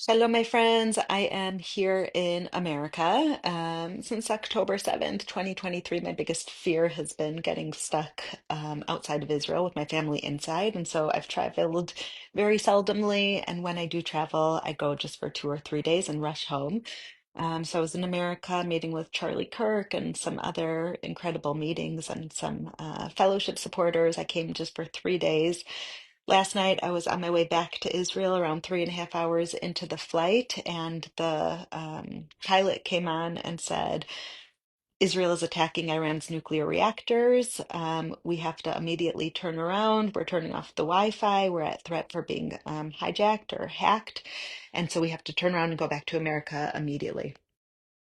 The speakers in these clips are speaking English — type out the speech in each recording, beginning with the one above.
Hello, my friends. I am here in America. Since October 7th, 2023, my biggest fear has been getting stuck outside of Israel with my family inside. And so I've traveled very seldomly. And when I do travel, I go just for 2 or 3 days and rush home. So I was in America meeting with Charlie Kirk and some other incredible meetings and some fellowship supporters. I came just for 3 days. Last night, I was on my way back to Israel around 3.5 hours into the flight, and the pilot came on and said, Israel is attacking Iran's nuclear reactors. We have to immediately turn around. We're turning off the Wi-Fi. We're at threat for being hijacked or hacked. And so we have to turn around and go back to America immediately.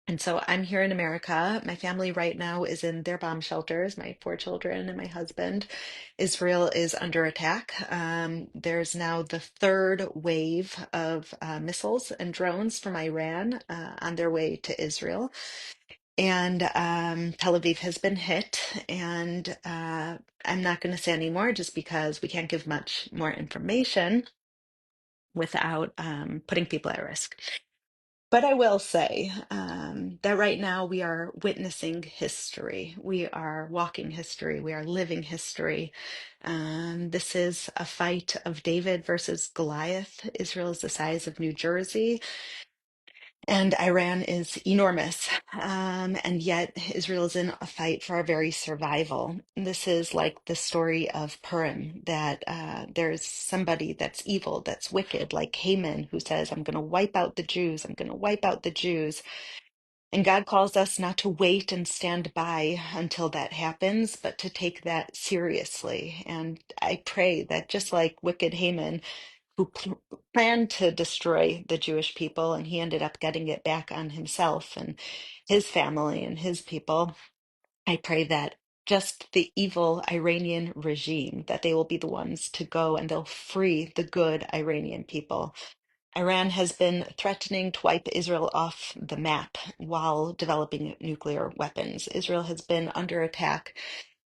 And so I'm here in America. My family right now is in their bomb shelters, my 4 children and my husband. Israel is under attack. There's now the third wave of missiles and drones from Iran on their way to Israel. And Tel Aviv has been hit. And I'm not going to say any more just because we can't give much more information without putting people at risk. But I will say that right now we are witnessing history. We are walking history. We are living history. This is a fight of David versus Goliath. Israel is the size of New Jersey. And Iran is enormous. And yet Israel is in a fight for our very survival. This is like the story of Purim, that there's somebody that's evil, that's wicked, like Haman, who says, I'm going to wipe out the Jews. I'm going to wipe out the Jews. And God calls us not to wait and stand by until that happens, but to take that seriously. And I pray that just like wicked Haman, who planned to destroy the Jewish people, and he ended up getting it back on himself and his family and his people. I pray that just the evil Iranian regime, that they will be the ones to go and they'll free the good Iranian people. Iran has been threatening to wipe Israel off the map while developing nuclear weapons. Israel has been under attack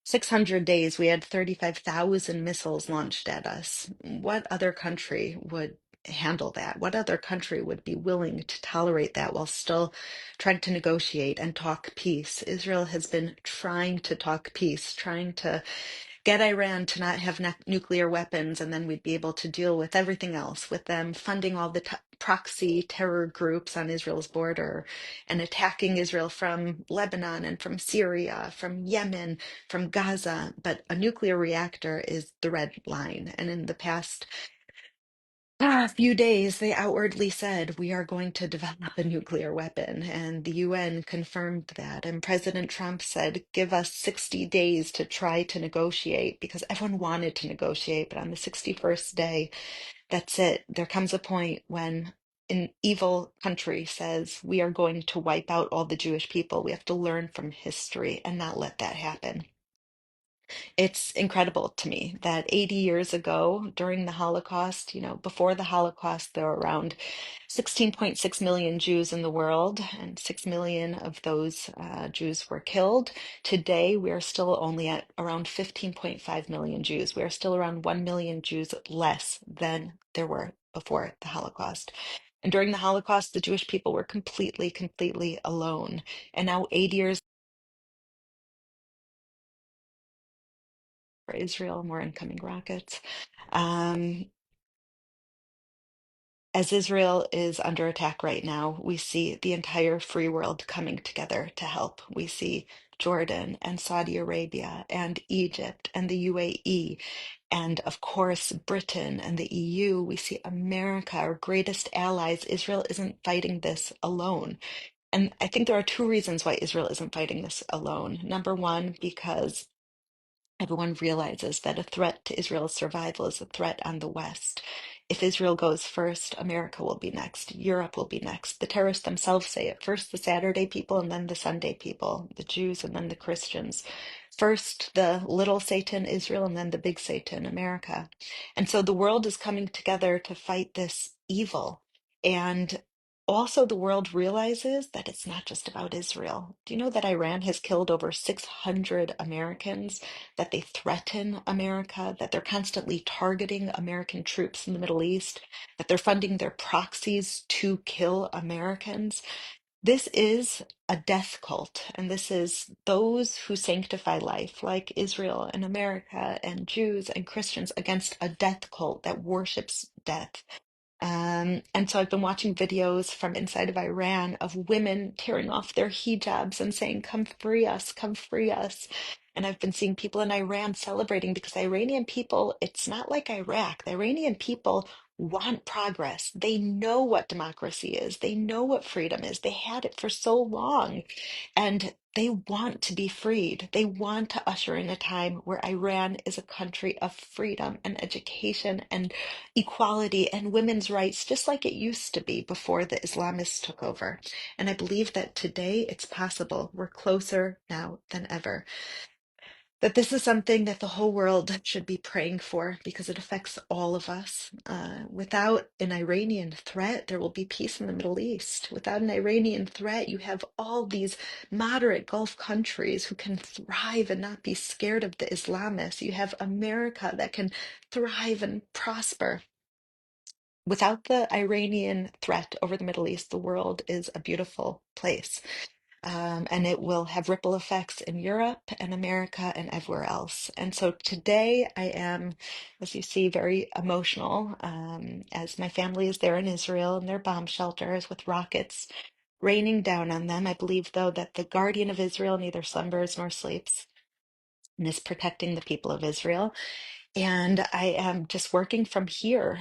600 days. We had 35,000 missiles launched at us. What other country would handle that? What other country would be willing to tolerate that while still trying to negotiate and talk peace? Israel has been trying to talk peace, trying to get Iran to not have nuclear weapons, and then we'd be able to deal with everything else, with them funding all the proxy terror groups on Israel's border and attacking Israel from Lebanon and from Syria, from Yemen, from Gaza. But a nuclear reactor is the red line. And in the past few days, they outwardly said, we are going to develop a nuclear weapon. And the UN confirmed that. And President Trump said, give us 60 days to try to negotiate, because everyone wanted to negotiate. But on the 61st day, that's it. There comes a point when an evil country says, we are going to wipe out all the Jewish people. We have to learn from history and not let that happen. It's incredible to me that 80 years ago, during the Holocaust, before the Holocaust, there were around 16.6 million Jews in the world, and 6 million of those Jews were killed. Today, we are still only at around 15.5 million Jews. We are still around 1 million Jews less than there were before the Holocaust. And during the Holocaust, the Jewish people were completely, completely alone. And now, 80 years for Israel, more incoming rockets. Um, as Israel is under attack right now, we see the entire free world coming together to help. We see Jordan and Saudi Arabia and Egypt and the UAE and, of course, Britain and the EU. We see America, our greatest allies. Israel isn't fighting this alone. And I think there are two reasons why Israel isn't fighting this alone. Number one, because everyone realizes that a threat to Israel's survival is a threat on the West. If Israel goes first, America will be next, Europe will be next. The terrorists themselves say it: first the Saturday people and then the Sunday people, the Jews and then the Christians. First the little Satan, Israel, and then the big Satan, America. And so the world is coming together to fight this evil. And also the world realizes that it's not just about Israel. Do you know that Iran has killed over 600 Americans, that they threaten America, that they're constantly targeting American troops in the Middle East, that they're funding their proxies to kill Americans? This is a death cult, and this is those who sanctify life, like Israel and America and Jews and Christians, against a death cult that worships death. And so I've been watching videos from inside of Iran of women tearing off their hijabs and saying, "Come free us, come free us." And I've been seeing people in Iran celebrating because the Iranian people, it's not like Iraq. The Iranian people want progress. They know what democracy is, they know what freedom is. They had it for so long. And they want to be freed. They want to usher in a time where Iran is a country of freedom and education and equality and women's rights, just like it used to be before the Islamists took over. And I believe that today it's possible. We're closer now than ever. That this is something that the whole world should be praying for because it affects all of us. Without an Iranian threat, there will be peace in the Middle East. Without an Iranian threat, you have all these moderate Gulf countries who can thrive and not be scared of the Islamists. You have America that can thrive and prosper. Without the Iranian threat over the Middle East, the world is a beautiful place. And it will have ripple effects in Europe and America and everywhere else. And so today I am, as you see, very emotional as my family is there in Israel in their bomb shelters with rockets raining down on them. I believe, though, that the guardian of Israel neither slumbers nor sleeps and is protecting the people of Israel. And I am just working from here.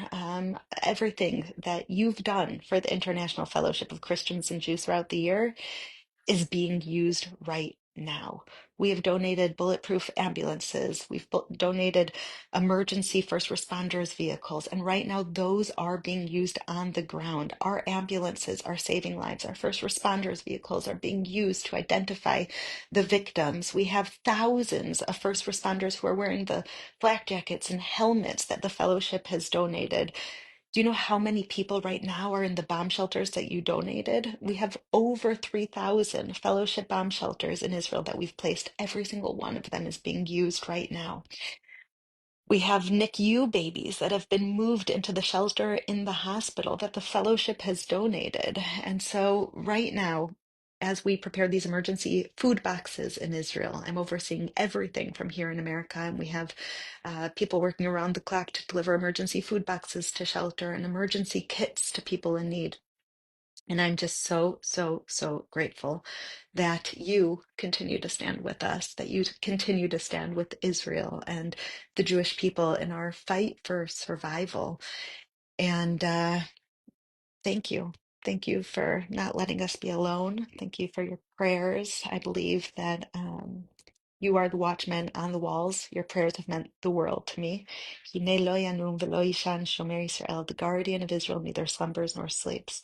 Everything that you've done for the International Fellowship of Christians and Jews throughout the year is being used right now. We have donated bulletproof ambulances. We've donated emergency first responders vehicles. And right now, those are being used on the ground. Our ambulances are saving lives. Our first responders vehicles are being used to identify the victims. We have thousands of first responders who are wearing the flak jackets and helmets that the fellowship has donated. Do you know how many people right now are in the bomb shelters that you donated? We have over 3,000 fellowship bomb shelters in Israel that we've placed. Every single one of them is being used right now. We have NICU babies that have been moved into the shelter in the hospital that the fellowship has donated. And so, right now, as we prepare these emergency food boxes in Israel, I'm overseeing everything from here in America. And we have people working around the clock to deliver emergency food boxes to shelter and emergency kits to people in need. And I'm just so, so, so grateful that you continue to stand with us, that you continue to stand with Israel and the Jewish people in our fight for survival. And thank you. Thank you for not letting us be alone. Thank you for your prayers. I believe that you are the watchman on the walls. Your prayers have meant the world to me. Hine lo yanum v'lo yishan shomer Yisrael, the guardian of Israel neither slumbers nor sleeps.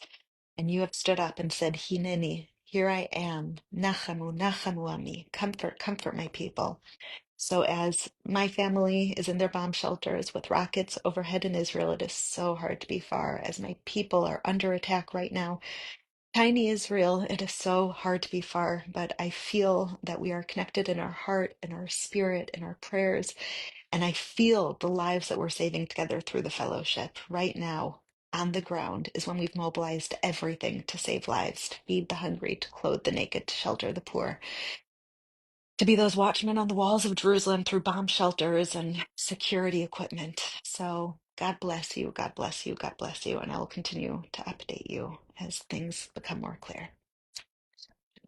And you have stood up and said, Hineni, here I am. Nachamu, nachamu ami. Comfort, comfort my people. So as my family is in their bomb shelters with rockets overhead in Israel, it is so hard to be far. As my people are under attack right now, tiny Israel, it is so hard to be far. But I feel that we are connected in our heart, in our spirit, in our prayers. And I feel the lives that we're saving together through the fellowship right now. On the ground is when we've mobilized everything to save lives, to feed the hungry, to clothe the naked, to shelter the poor, to be those watchmen on the walls of Jerusalem through bomb shelters and security equipment. So God bless you, God bless you, God bless you. And I will continue to update you as things become more clear.